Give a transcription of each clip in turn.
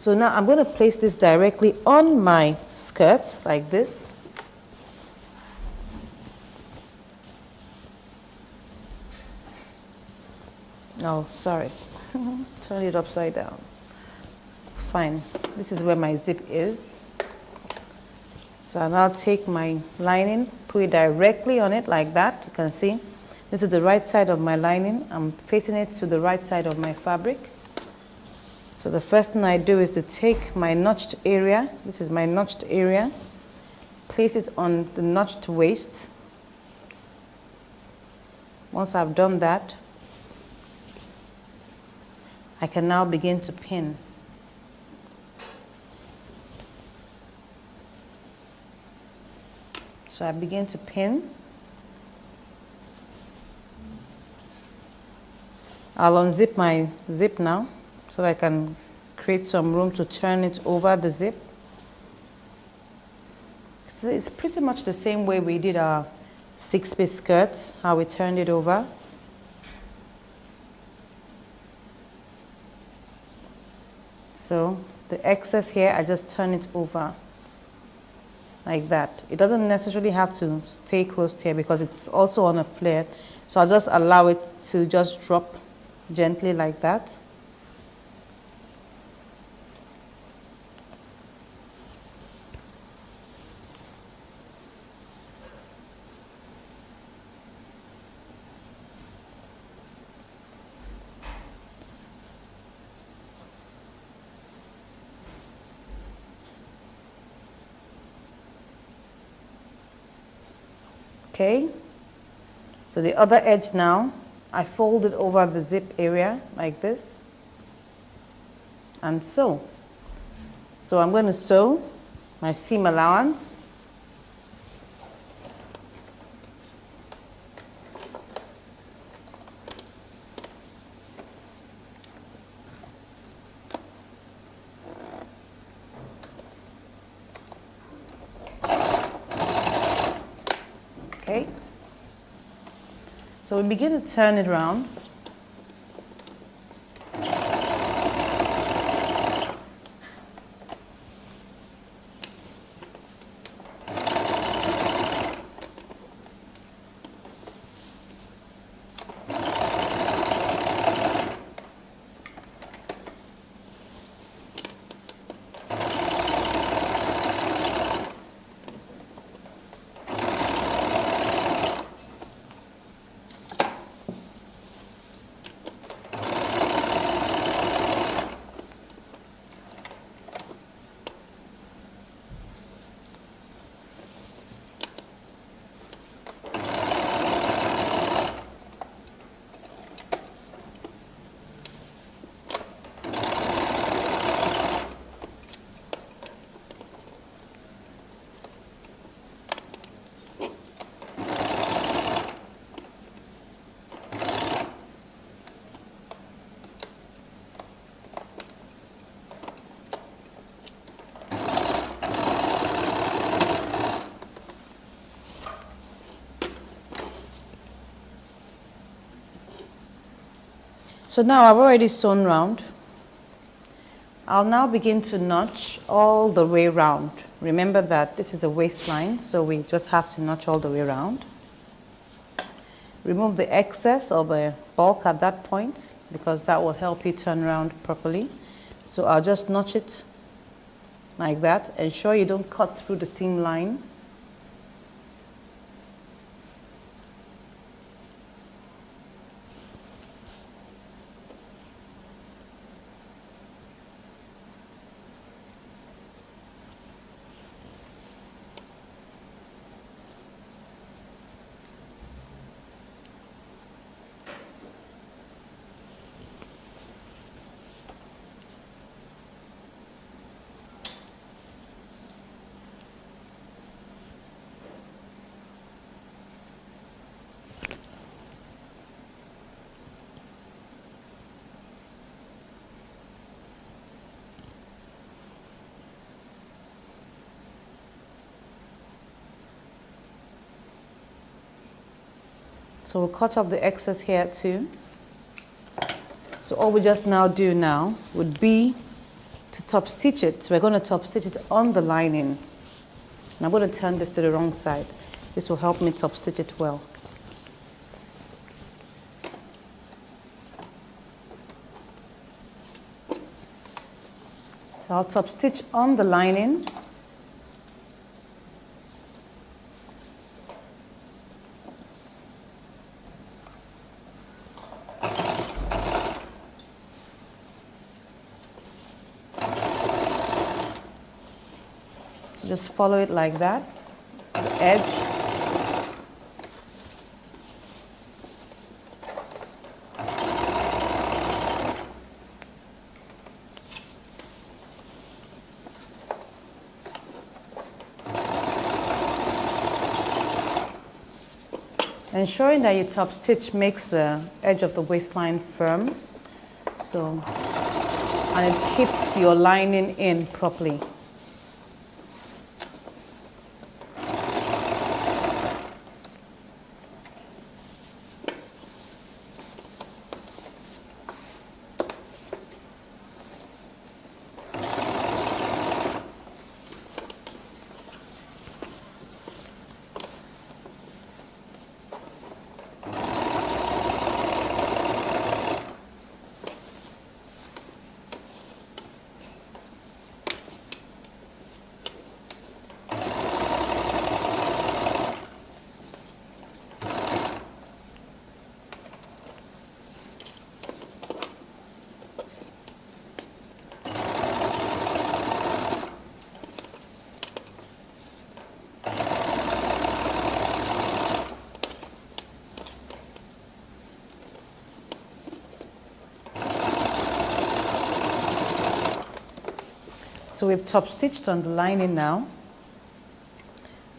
So now I'm going to place this directly on my skirt like this. Oh, sorry. Turn it upside down. Fine. This is where my zip is. So I'll now take my lining, put it directly on it like that. You can see this is the right side of my lining. I'm facing it to the right side of my fabric. So the first thing I do is to take my notched area. This is my notched area. Place it on the notched waist. Once I've done that, I can now begin to pin. So I begin to pin. I'll unzip my zip now so that I can create some room to turn it over the zip. So it's pretty much the same way we did our 6-piece skirts, how we turned it over. So the excess here, I just turn it over like that. It doesn't necessarily have to stay closed here because it's also on a flare. So I'll just allow it to just drop gently like that. Okay, so the other edge now, I fold it over the zip area like this, and sew. So I'm going to sew my seam allowance. Okay, so we begin to turn it around. So now I've already sewn round. I'll now begin to notch all the way round. Remember that this is a waistline, so we just have to notch all the way around. Remove the excess or the bulk at that point because that will help you turn around properly. So I'll just notch it like that. Ensure you don't cut through the seam line. So we'll cut off the excess here too. So all we just now do now would be to top stitch it, we're going to top stitch it on the lining. And I'm going to turn this to the wrong side. This will help me top stitch it well. So I'll top stitch on the lining. So just follow it like that, the edge. Ensuring that your top stitch makes the edge of the waistline firm, and it keeps your lining in properly. So we've top stitched on the lining now.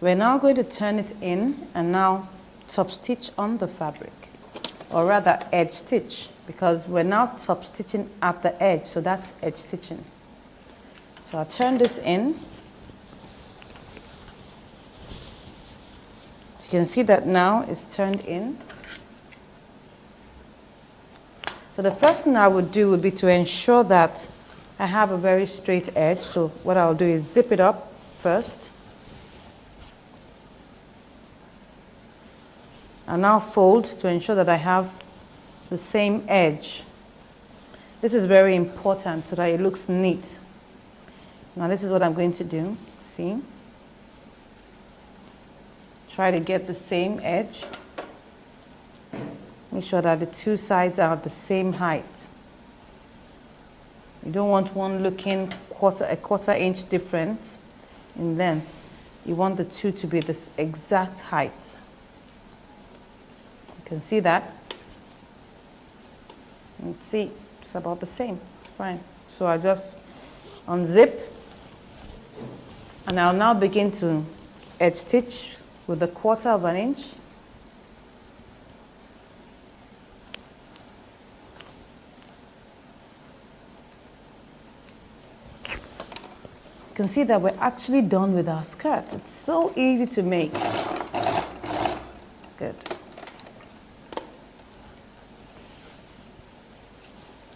We're now going to turn it in and now top stitch on the fabric, or rather edge stitch, because we're now top stitching at the edge, so that's edge stitching. So I'll turn this in. You can see that now it's turned in. So the first thing I would do would be to ensure that I have a very straight edge. So what I'll do is zip it up first. And now fold to ensure that I have the same edge. This is very important so that it looks neat. Now this is what I'm going to do. See? Try to get the same edge. Make sure that the two sides are the same height. You don't want one looking a quarter inch different in length. You want the two to be this exact height. You can see that. And see, it's about the same. Fine. So I just unzip, and I'll now begin to edge stitch with a 1/4 of an inch. You can see that we're actually done with our skirt. It's so easy to make. Good.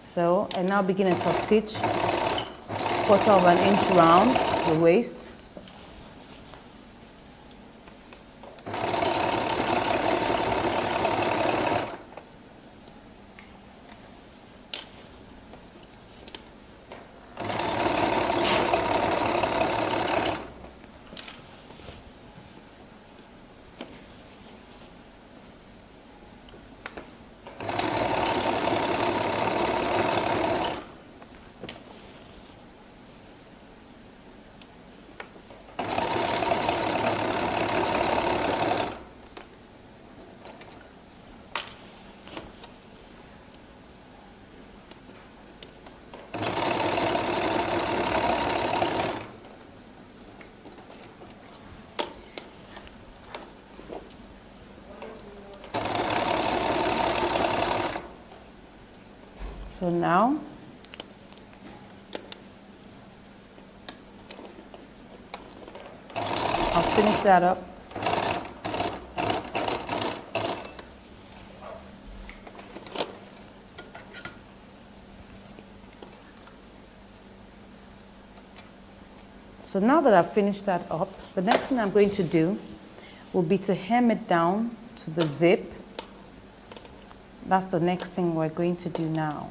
So I now begin a top stitch, 1/4 of an inch round the waist. So now, I'll finish that up. So now that I've finished that up, the next thing I'm going to do will be to hem it down to the zip. That's the next thing we're going to do now.